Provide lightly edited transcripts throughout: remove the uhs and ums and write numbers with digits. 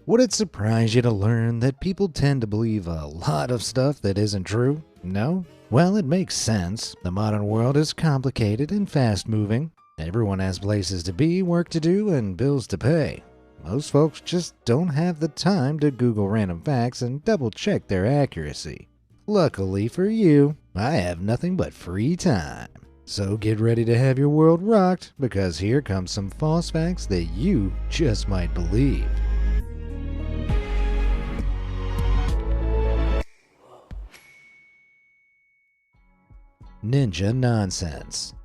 Would it surprise you to learn that people tend to believe a lot of stuff that isn't true? No? Well, it makes sense. The modern world is complicated and fast-moving. Everyone has places to be, work to do, and bills to pay. Most folks just don't have the time to Google random facts and double-check their accuracy. Luckily for you, I have nothing but free time. So get ready to have your world rocked, because here comes some false facts that you just might believe. Ninja nonsense.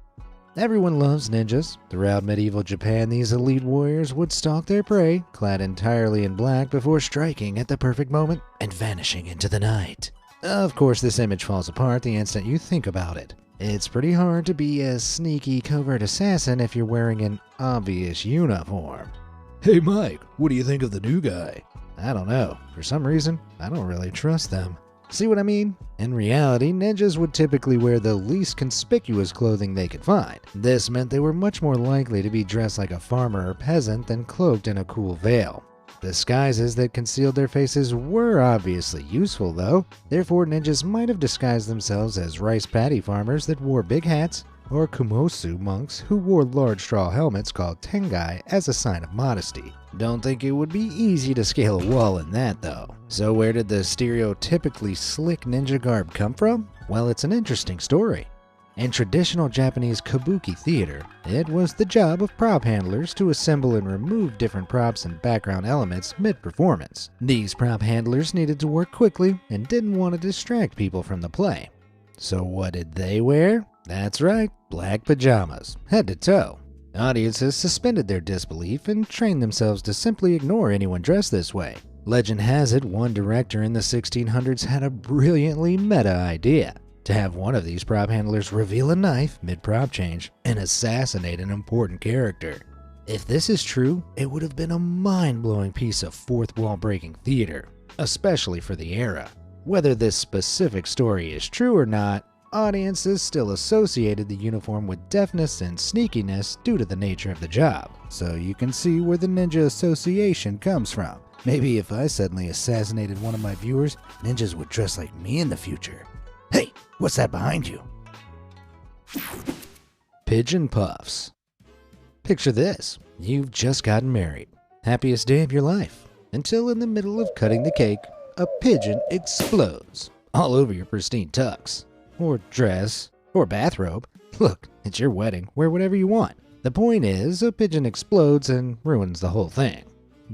Everyone loves ninjas. Throughout medieval Japan, these elite warriors would stalk their prey, clad entirely in black, before striking at the perfect moment and vanishing into the night. Of course, this image falls apart the instant you think about it. It's pretty hard to be a sneaky, covert assassin if you're wearing an obvious uniform. Hey Mike, what do you think of the new guy? I don't know. For some reason, I don't really trust them. See what I mean? In reality, ninjas would typically wear the least conspicuous clothing they could find. This meant they were much more likely to be dressed like a farmer or peasant than cloaked in a cool veil. Disguises that concealed their faces were obviously useful though. Therefore, ninjas might have disguised themselves as rice paddy farmers that wore big hats, or kumosu monks who wore large straw helmets called tengai as a sign of modesty. Don't think it would be easy to scale a wall in that though. So where did the stereotypically slick ninja garb come from? Well, it's an interesting story. In traditional Japanese kabuki theater, it was the job of prop handlers to assemble and remove different props and background elements mid-performance. These prop handlers needed to work quickly and didn't want to distract people from the play. So what did they wear? That's right, black pajamas, head to toe. Audiences suspended their disbelief and trained themselves to simply ignore anyone dressed this way. Legend has it one director in the 1600s had a brilliantly meta idea: to have one of these prop handlers reveal a knife mid-prop change and assassinate an important character. If this is true, it would have been a mind-blowing piece of fourth-wall-breaking theater, especially for the era. Whether this specific story is true or not, audiences still associated the uniform with deftness and sneakiness due to the nature of the job. So you can see where the ninja association comes from. Maybe if I suddenly assassinated one of my viewers, ninjas would dress like me in the future. Hey, what's that behind you? Pigeon puffs. Picture this. You've just gotten married. Happiest day of your life. Until in the middle of cutting the cake, a pigeon explodes all over your pristine tux, or dress, or bathrobe. Look, it's your wedding. Wear whatever you want. The point is, a pigeon explodes and ruins the whole thing.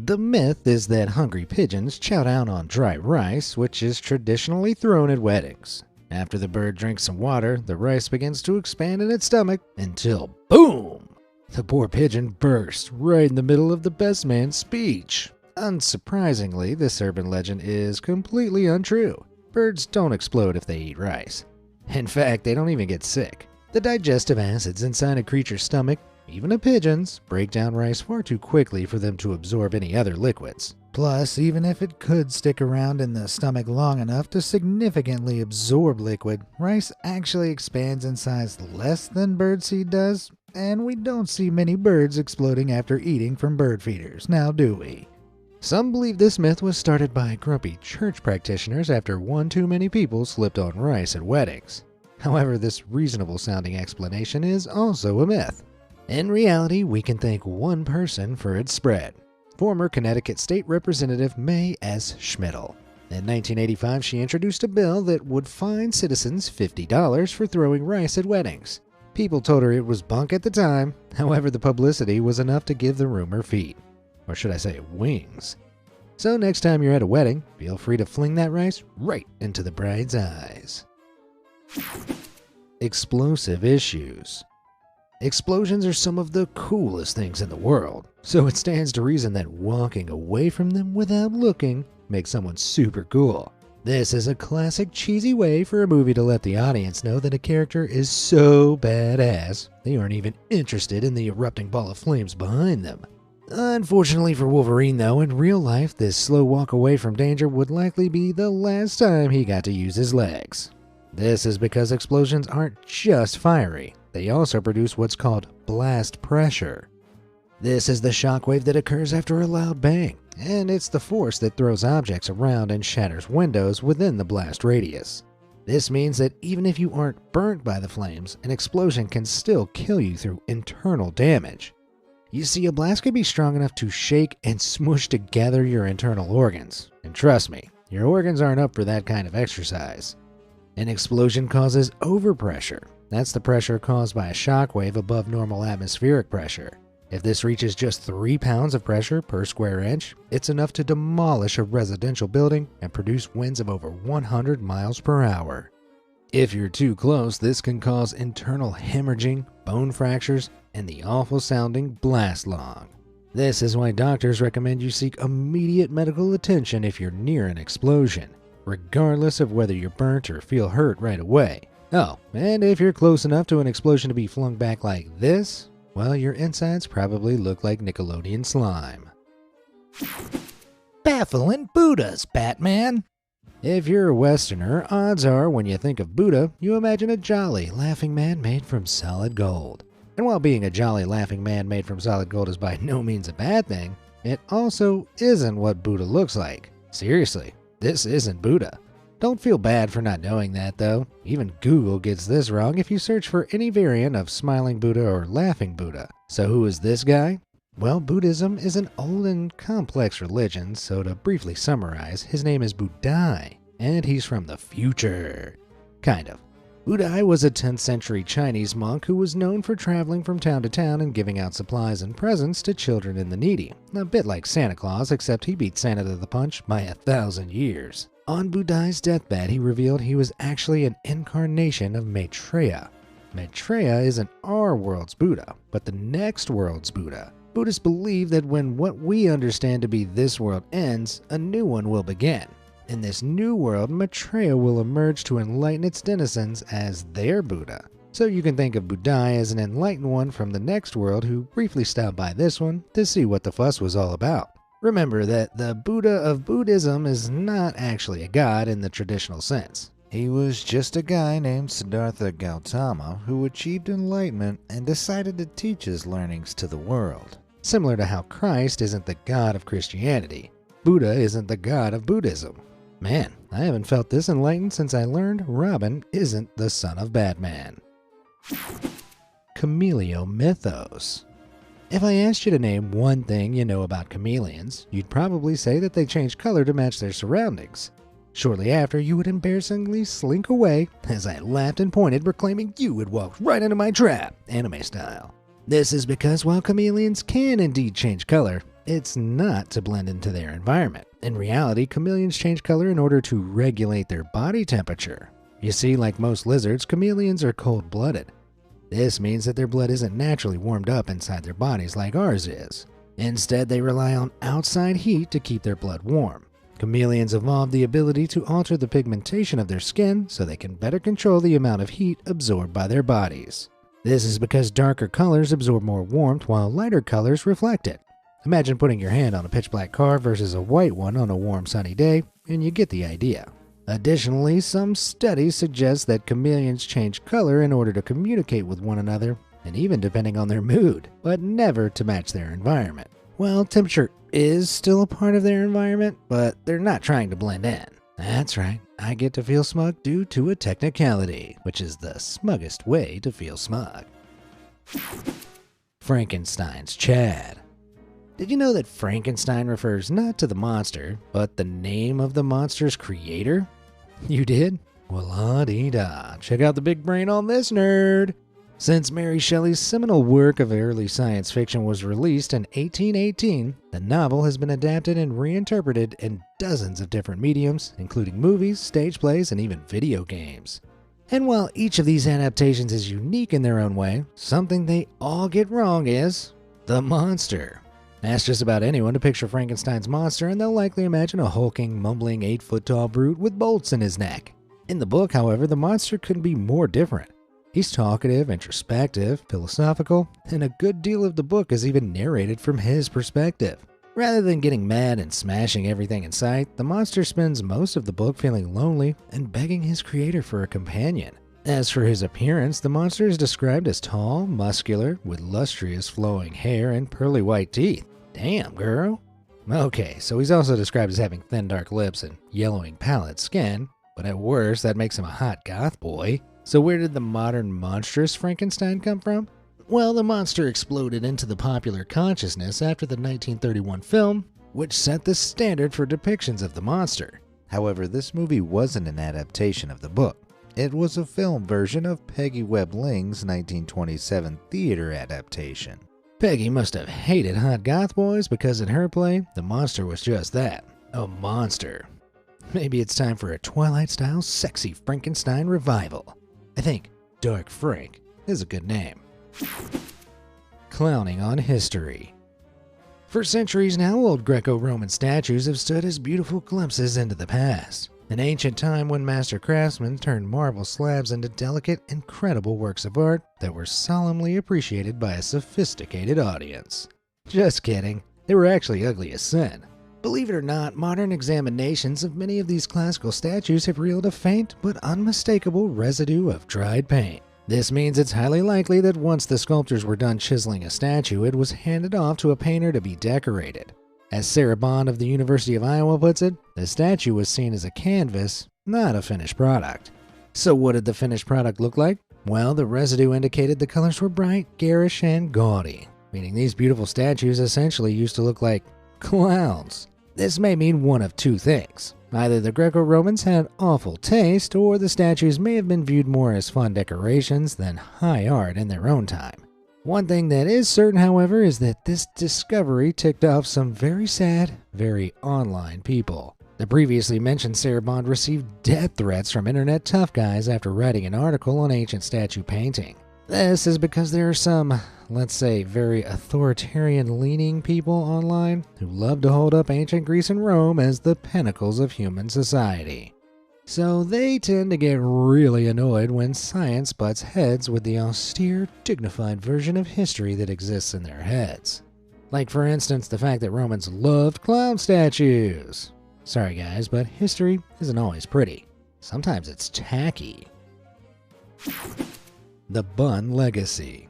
The myth is that hungry pigeons chow down on dry rice, which is traditionally thrown at weddings. After the bird drinks some water, the rice begins to expand in its stomach until, boom! The poor pigeon bursts right in the middle of the best man's speech. Unsurprisingly, this urban legend is completely untrue. Birds don't explode if they eat rice. In fact, they don't even get sick. The digestive acids inside a creature's stomach, even a pigeon's, break down rice far too quickly for them to absorb any other liquids. Plus, even if it could stick around in the stomach long enough to significantly absorb liquid, rice actually expands in size less than birdseed does, and we don't see many birds exploding after eating from bird feeders, now do we? Some believe this myth was started by grumpy church practitioners after one too many people slipped on rice at weddings. However, this reasonable-sounding explanation is also a myth. In reality, we can thank one person for its spread: former Connecticut State Representative Mae S. Schmidl. In 1985, she introduced a bill that would fine citizens $50 for throwing rice at weddings. People told her it was bunk at the time, however the publicity was enough to give the rumor feet. Or should I say wings. So next time you're at a wedding, feel free to fling that rice right into the bride's eyes. Explosive issues. Explosions are some of the coolest things in the world, so it stands to reason that walking away from them without looking makes someone super cool. This is a classic cheesy way for a movie to let the audience know that a character is so badass they aren't even interested in the erupting ball of flames behind them. Unfortunately for Wolverine though, in real life this slow walk away from danger would likely be the last time he got to use his legs. This is because explosions aren't just fiery, they also produce what's called blast pressure. This is the shockwave that occurs after a loud bang, and it's the force that throws objects around and shatters windows within the blast radius. This means that even if you aren't burnt by the flames, an explosion can still kill you through internal damage. You see, a blast can be strong enough to shake and smoosh together your internal organs, and trust me, your organs aren't up for that kind of exercise. An explosion causes overpressure. That's the pressure caused by a shockwave above normal atmospheric pressure. If this reaches just 3 pounds of pressure per square inch, it's enough to demolish a residential building and produce winds of over 100 miles per hour. If you're too close, this can cause internal hemorrhaging, bone fractures, and the awful sounding blast lung. This is why doctors recommend you seek immediate medical attention if you're near an explosion, regardless of whether you're burnt or feel hurt right away. Oh, and if you're close enough to an explosion to be flung back like this, well, your insides probably look like Nickelodeon slime. Baffling Buddhas, Batman. If you're a Westerner, odds are when you think of Buddha, you imagine a jolly, laughing man made from solid gold. And while being a jolly, laughing man made from solid gold is by no means a bad thing, it also isn't what Buddha looks like. Seriously, this isn't Buddha. Don't feel bad for not knowing that, though. Even Google gets this wrong if you search for any variant of smiling Buddha or laughing Buddha. So who is this guy? Well, Buddhism is an old and complex religion, so to briefly summarize, his name is Budai, and he's from the future. Kind of. Budai was a 10th century Chinese monk who was known for traveling from town to town and giving out supplies and presents to children and the needy. A bit like Santa Claus, except he beat Santa to the punch by 1,000 years. On Budai's deathbed, he revealed he was actually an incarnation of Maitreya. Maitreya isn't our world's Buddha, but the next world's Buddha. Buddhists believe that when what we understand to be this world ends, a new one will begin. In this new world, Maitreya will emerge to enlighten its denizens as their Buddha. So you can think of Budai as an enlightened one from the next world who briefly stopped by this one to see what the fuss was all about. Remember that the Buddha of Buddhism is not actually a god in the traditional sense. He was just a guy named Siddhartha Gautama who achieved enlightenment and decided to teach his learnings to the world. Similar to how Christ isn't the god of Christianity, Buddha isn't the god of Buddhism. Man, I haven't felt this enlightened since I learned Robin isn't the son of Batman. Chameleon mythos. If I asked you to name one thing you know about chameleons, you'd probably say that they change color to match their surroundings. Shortly after, you would embarrassingly slink away as I laughed and pointed, proclaiming you had walked right into my trap, anime style. This is because while chameleons can indeed change color, it's not to blend into their environment. In reality, chameleons change color in order to regulate their body temperature. You see, like most lizards, chameleons are cold-blooded. This means that their blood isn't naturally warmed up inside their bodies like ours is. Instead, they rely on outside heat to keep their blood warm. Chameleons evolved the ability to alter the pigmentation of their skin so they can better control the amount of heat absorbed by their bodies. This is because darker colors absorb more warmth while lighter colors reflect it. Imagine putting your hand on a pitch black car versus a white one on a warm sunny day, and you get the idea. Additionally, some studies suggest that chameleons change color in order to communicate with one another, and even depending on their mood, but never to match their environment. Well, temperature is still a part of their environment, but they're not trying to blend in. That's right, I get to feel smug due to a technicality, which is the smuggest way to feel smug. Frankenstein's Chad. Did you know that Frankenstein refers not to the monster, but the name of the monster's creator? You did? Well, la-dee-da. Check out the big brain on this nerd. Since Mary Shelley's seminal work of early science fiction was released in 1818, the novel has been adapted and reinterpreted in dozens of different mediums, including movies, stage plays, and even video games. And while each of these adaptations is unique in their own way, something they all get wrong is the monster. Ask just about anyone to picture Frankenstein's monster and they'll likely imagine a hulking, mumbling 8-foot-tall brute with bolts in his neck. In the book, however, the monster couldn't be more different. He's talkative, introspective, philosophical, and a good deal of the book is even narrated from his perspective. Rather than getting mad and smashing everything in sight, the monster spends most of the book feeling lonely and begging his creator for a companion. As for his appearance, the monster is described as tall, muscular, with lustrous flowing hair and pearly white teeth. Damn, girl. Okay, so he's also described as having thin dark lips and yellowing pallid skin, but at worst that makes him a hot goth boy. So where did the modern monstrous Frankenstein come from? Well, the monster exploded into the popular consciousness after the 1931 film, which set the standard for depictions of the monster. However, this movie wasn't an adaptation of the book. It was a film version of Peggy Webb Ling's 1927 theater adaptation. Peggy must have hated hot goth boys because in her play, the monster was just that, a monster. Maybe it's time for a Twilight-style sexy Frankenstein revival. I think Dark Frank is a good name. Clowning on history. For centuries now, old Greco-Roman statues have stood as beautiful glimpses into the past. An ancient time when master craftsmen turned marble slabs into delicate, incredible works of art that were solemnly appreciated by a sophisticated audience. Just kidding, they were actually ugly as sin. Believe it or not, modern examinations of many of these classical statues have revealed a faint but unmistakable residue of dried paint. This means it's highly likely that once the sculptors were done chiseling a statue, it was handed off to a painter to be decorated. As Sarah Bond of the University of Iowa puts it, the statue was seen as a canvas, not a finished product. So what did the finished product look like? Well, the residue indicated the colors were bright, garish, and gaudy, meaning these beautiful statues essentially used to look like clowns. This may mean one of two things. Either the Greco-Romans had awful taste, or the statues may have been viewed more as fun decorations than high art in their own time. One thing that is certain, however, is that this discovery ticked off some very sad, very online people. The previously mentioned Sarah Bond received death threats from internet tough guys after writing an article on ancient statue painting. This is because there are some, let's say, very authoritarian-leaning people online who love to hold up ancient Greece and Rome as the pinnacles of human society. So they tend to get really annoyed when science butts heads with the austere, dignified version of history that exists in their heads. Like, for instance, the fact that Romans loved clown statues. Sorry guys, but history isn't always pretty. Sometimes it's tacky. The Bun Legacy.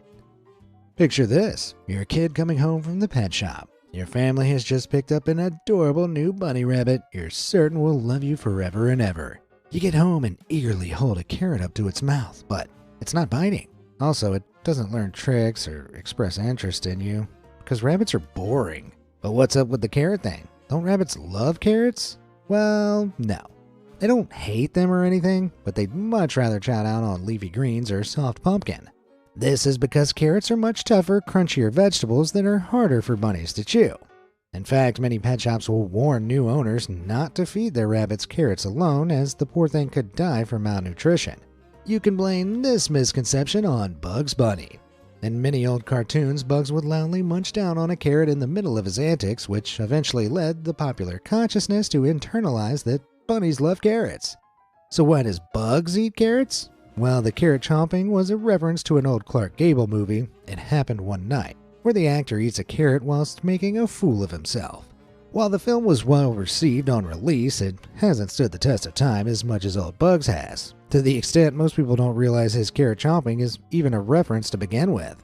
Picture this. You're a kid coming home from the pet shop. Your family has just picked up an adorable new bunny rabbit you're certain will love you forever and ever. You get home and eagerly hold a carrot up to its mouth, but it's not biting. Also, it doesn't learn tricks or express interest in you, because rabbits are boring. But what's up with the carrot thing? Don't rabbits love carrots? Well, no. They don't hate them or anything, but they'd much rather chow down on leafy greens or soft pumpkin. This is because carrots are much tougher, crunchier vegetables that are harder for bunnies to chew. In fact, many pet shops will warn new owners not to feed their rabbits carrots alone, as the poor thing could die from malnutrition. You can blame this misconception on Bugs Bunny. In many old cartoons, Bugs would loudly munch down on a carrot in the middle of his antics, which eventually led the popular consciousness to internalize that bunnies love carrots. So why does Bugs eat carrots? Well, the carrot chomping was a reference to an old Clark Gable movie, It Happened One Night, where the actor eats a carrot whilst making a fool of himself. While the film was well received on release, it hasn't stood the test of time as much as old Bugs has, to the extent most people don't realize his carrot chomping is even a reference to begin with.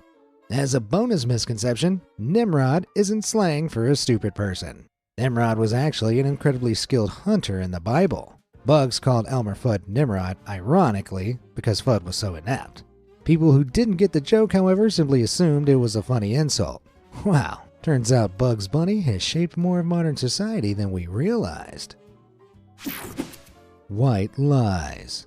As a bonus misconception, Nimrod isn't slang for a stupid person. Nimrod was actually an incredibly skilled hunter in the Bible. Bugs called Elmer Fudd Nimrod, ironically, because Fudd was so inept. People who didn't get the joke, however, simply assumed it was a funny insult. Wow, turns out Bugs Bunny has shaped more of modern society than we realized. White lies.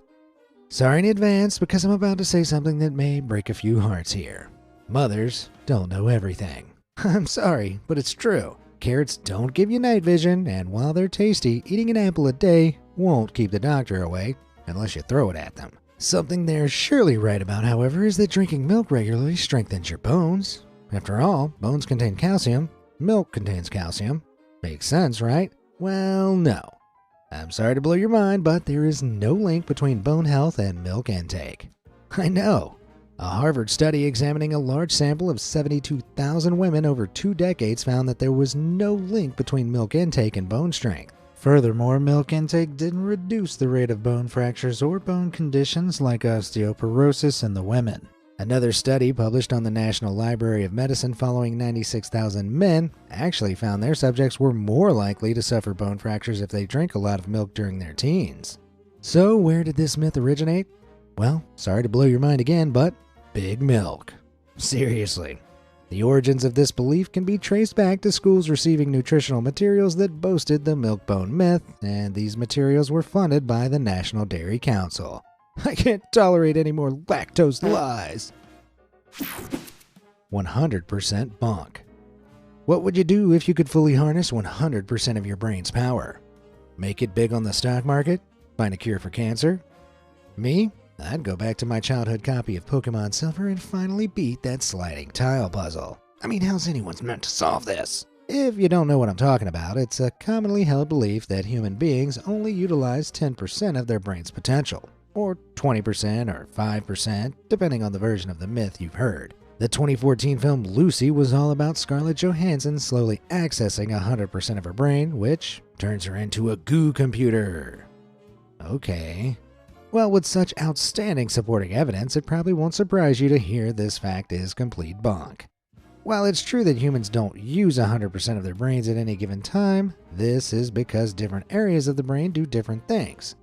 Sorry in advance, because I'm about to say something that may break a few hearts here. Mothers don't know everything. I'm sorry, but it's true. Carrots don't give you night vision, and while they're tasty, eating an apple a day won't keep the doctor away, unless you throw it at them. Something they're surely right about, however, is that drinking milk regularly strengthens your bones. After all, bones contain calcium, milk contains calcium. Makes sense, right? Well, no. I'm sorry to blow your mind, but there is no link between bone health and milk intake. I know. A Harvard study examining a large sample of 72,000 women over 2 decades found that there was no link between milk intake and bone strength. Furthermore, milk intake didn't reduce the rate of bone fractures or bone conditions like osteoporosis in the women. Another study published on the National Library of Medicine following 96,000 men actually found their subjects were more likely to suffer bone fractures if they drank a lot of milk during their teens. So where did this myth originate? Well, sorry to blow your mind again, but Big Milk. Seriously. The origins of this belief can be traced back to schools receiving nutritional materials that boasted the milk bone myth, and these materials were funded by the National Dairy Council. I can't tolerate any more lactose lies. 100% bonk. What would you do if you could fully harness 100% of your brain's power? Make it big on the stock market? Find a cure for cancer? Me? I'd go back to my childhood copy of Pokemon Silver and finally beat that sliding tile puzzle. I mean, how's anyone meant to solve this? If you don't know what I'm talking about, it's a commonly held belief that human beings only utilize 10% of their brain's potential, or 20% or 5%, depending on the version of the myth you've heard. The 2014 film Lucy was all about Scarlett Johansson slowly accessing 100% of her brain, which turns her into a goo computer. Okay. Well, with such outstanding supporting evidence, it probably won't surprise you to hear this fact is complete bonk. While it's true that humans don't use 100% of their brains at any given time, this is because different areas of the brain do different things.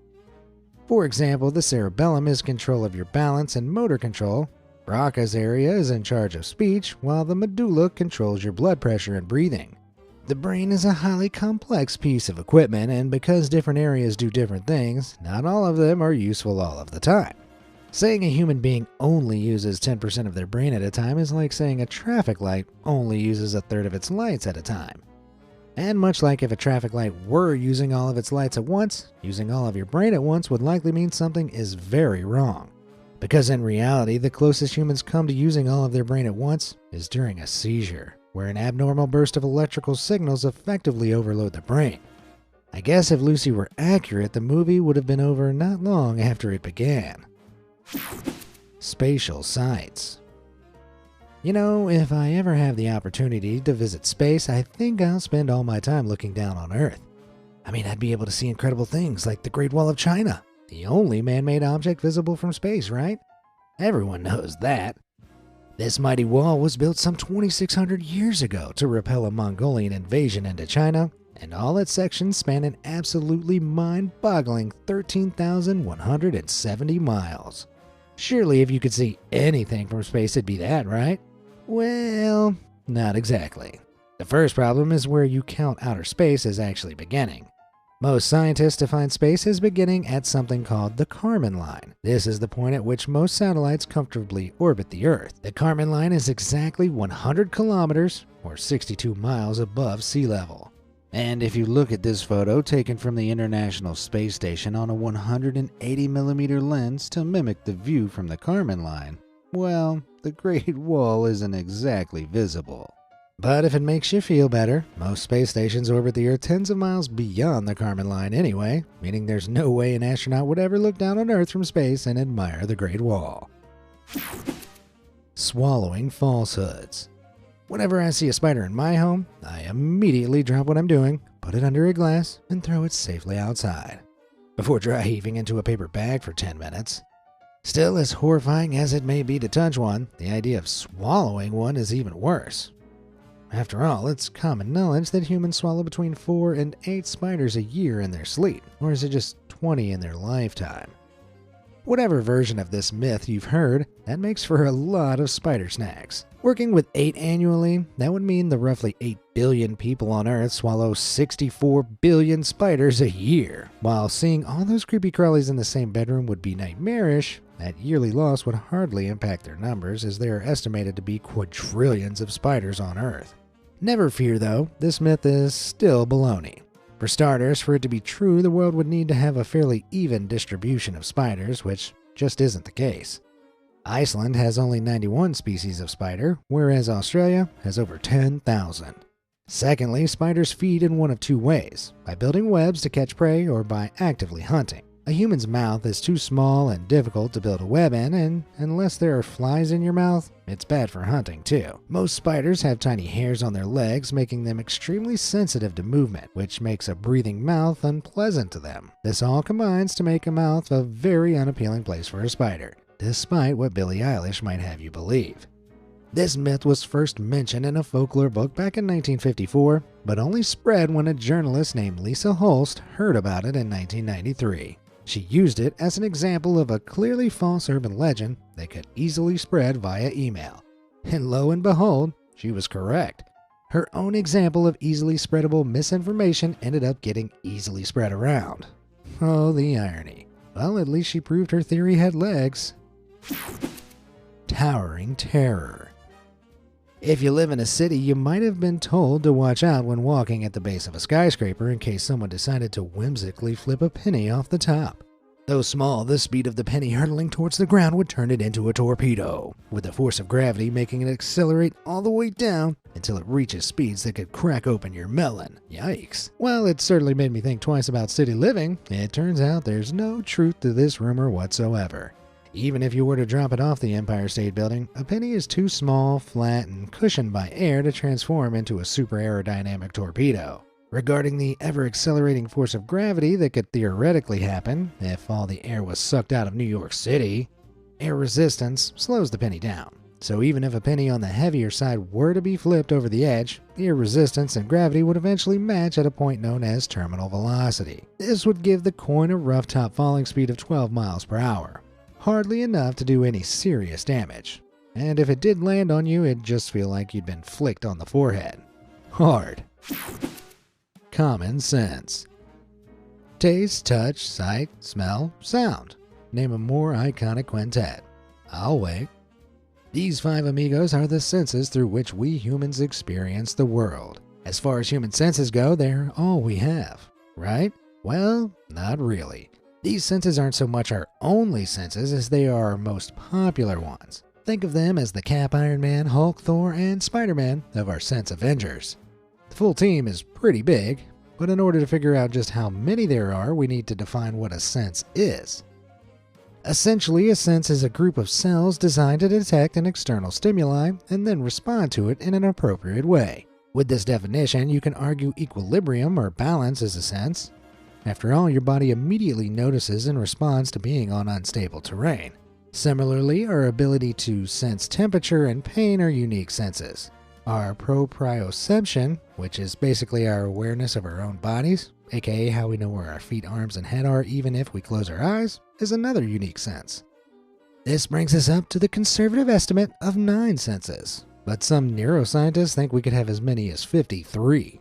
For example, the cerebellum is control of your balance and motor control, Broca's area is in charge of speech, while the medulla controls your blood pressure and breathing. The brain is a highly complex piece of equipment, and because different areas do different things, not all of them are useful all of the time. Saying a human being only uses 10% of their brain at a time is like saying a traffic light only uses a third of its lights at a time. And much like if a traffic light were using all of its lights at once, using all of your brain at once would likely mean something is very wrong. Because in reality, the closest humans come to using all of their brain at once is during a seizure, where an abnormal burst of electrical signals effectively overload the brain. I guess if Lucy were accurate, the movie would have been over not long after it began. Spatial sights. You know, if I ever have the opportunity to visit space, I think I'll spend all my time looking down on Earth. I mean, I'd be able to see incredible things like the Great Wall of China, the only man-made object visible from space, right? Everyone knows that. This mighty wall was built some 2,600 years ago to repel a Mongolian invasion into China, and all its sections span an absolutely mind-boggling 13,170 miles. Surely if you could see anything from space, it'd be that, right? Well, not exactly. The first problem is where you count outer space as actually beginning. Most scientists define space as beginning at something called the Kármán line. This is the point at which most satellites comfortably orbit the Earth. The Kármán line is exactly 100 kilometers, or 62 miles above sea level. And if you look at this photo taken from the International Space Station on a 180mm lens to mimic the view from the Kármán line, well, the Great Wall isn't exactly visible. But if it makes you feel better, most space stations orbit the Earth tens of miles beyond the Kármán line anyway, meaning there's no way an astronaut would ever look down on Earth from space and admire the Great Wall. Swallowing falsehoods. Whenever I see a spider in my home, I immediately drop what I'm doing, put it under a glass, and throw it safely outside, before dry heaving into a paper bag for 10 minutes. Still, as horrifying as it may be to touch one, the idea of swallowing one is even worse. After all, it's common knowledge that humans swallow between 4 and 8 spiders a year in their sleep, or is it just 20 in their lifetime? Whatever version of this myth you've heard, that makes for a lot of spider snacks. Working with 8 annually, that would mean the roughly 8 billion people on Earth swallow 64 billion spiders a year. While seeing all those creepy crawlies in the same bedroom would be nightmarish, that yearly loss would hardly impact their numbers, as they are estimated to be quadrillions of spiders on Earth. Never fear though, this myth is still baloney. For starters, for it to be true, the world would need to have a fairly even distribution of spiders, which just isn't the case. Iceland has only 91 species of spider, whereas Australia has over 10,000. Secondly, spiders feed in one of two ways, by building webs to catch prey or by actively hunting. A human's mouth is too small and difficult to build a web in, and unless there are flies in your mouth, it's bad for hunting too. Most spiders have tiny hairs on their legs, making them extremely sensitive to movement, which makes a breathing mouth unpleasant to them. This all combines to make a mouth a very unappealing place for a spider, despite what Billie Eilish might have you believe. This myth was first mentioned in a folklore book back in 1954, but only spread when a journalist named Lisa Holst heard about it in 1993. She used it as an example of a clearly false urban legend that could easily spread via email. And lo and behold, she was correct. Her own example of easily spreadable misinformation ended up getting easily spread around. Oh, the irony. Well, at least she proved her theory had legs. Towering terror. If you live in a city, you might have been told to watch out when walking at the base of a skyscraper in case someone decided to whimsically flip a penny off the top. Though small, the speed of the penny hurtling towards the ground would turn it into a torpedo, with the force of gravity making it accelerate all the way down until it reaches speeds that could crack open your melon. Yikes. Well, it certainly made me think twice about city living. It turns out there's no truth to this rumor whatsoever. Even if you were to drop it off the Empire State Building, a penny is too small, flat, and cushioned by air to transform into a super aerodynamic torpedo. Regarding the ever-accelerating force of gravity that could theoretically happen if all the air was sucked out of New York City, air resistance slows the penny down. So even if a penny on the heavier side were to be flipped over the edge, the air resistance and gravity would eventually match at a point known as terminal velocity. This would give the coin a rough top falling speed of 12 miles per hour. Hardly enough to do any serious damage. And if it did land on you, it'd just feel like you'd been flicked on the forehead. Hard. Common sense. Taste, touch, sight, smell, sound. Name a more iconic quintet. I'll wait. These 5 amigos are the senses through which we humans experience the world. As far as human senses go, they're all we have, right? Well, not really. These senses aren't so much our only senses as they are our most popular ones. Think of them as the Cap, Iron Man, Hulk, Thor, and Spider-Man of our sense Avengers. The full team is pretty big, but in order to figure out just how many there are, we need to define what a sense is. Essentially, a sense is a group of cells designed to detect an external stimuli and then respond to it in an appropriate way. With this definition, you can argue equilibrium or balance is a sense. After all, your body immediately notices and responds to being on unstable terrain. Similarly, our ability to sense temperature and pain are unique senses. Our proprioception, which is basically our awareness of our own bodies, aka how we know where our feet, arms, and head are even if we close our eyes, is another unique sense. This brings us up to the conservative estimate of 9 senses, but some neuroscientists think we could have as many as 53.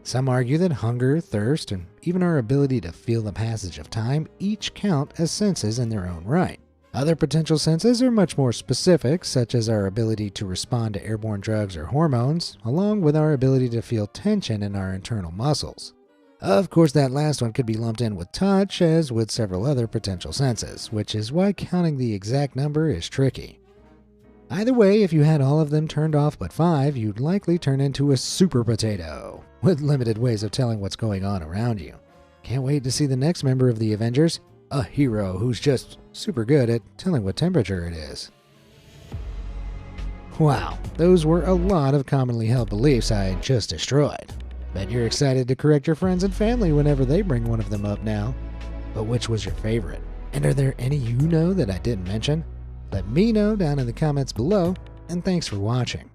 Some argue that hunger, thirst, and even our ability to feel the passage of time each count as senses in their own right. Other potential senses are much more specific, such as our ability to respond to airborne drugs or hormones, along with our ability to feel tension in our internal muscles. Of course, that last one could be lumped in with touch, as with several other potential senses, which is why counting the exact number is tricky. Either way, if you had all of them turned off but 5, you'd likely turn into a super potato, with limited ways of telling what's going on around you. Can't wait to see the next member of the Avengers, a hero who's just super good at telling what temperature it is. Wow, those were a lot of commonly held beliefs I just destroyed. Bet you're excited to correct your friends and family whenever they bring one of them up now. But which was your favorite? And are there any you know that I didn't mention? Let me know down in the comments below, and thanks for watching.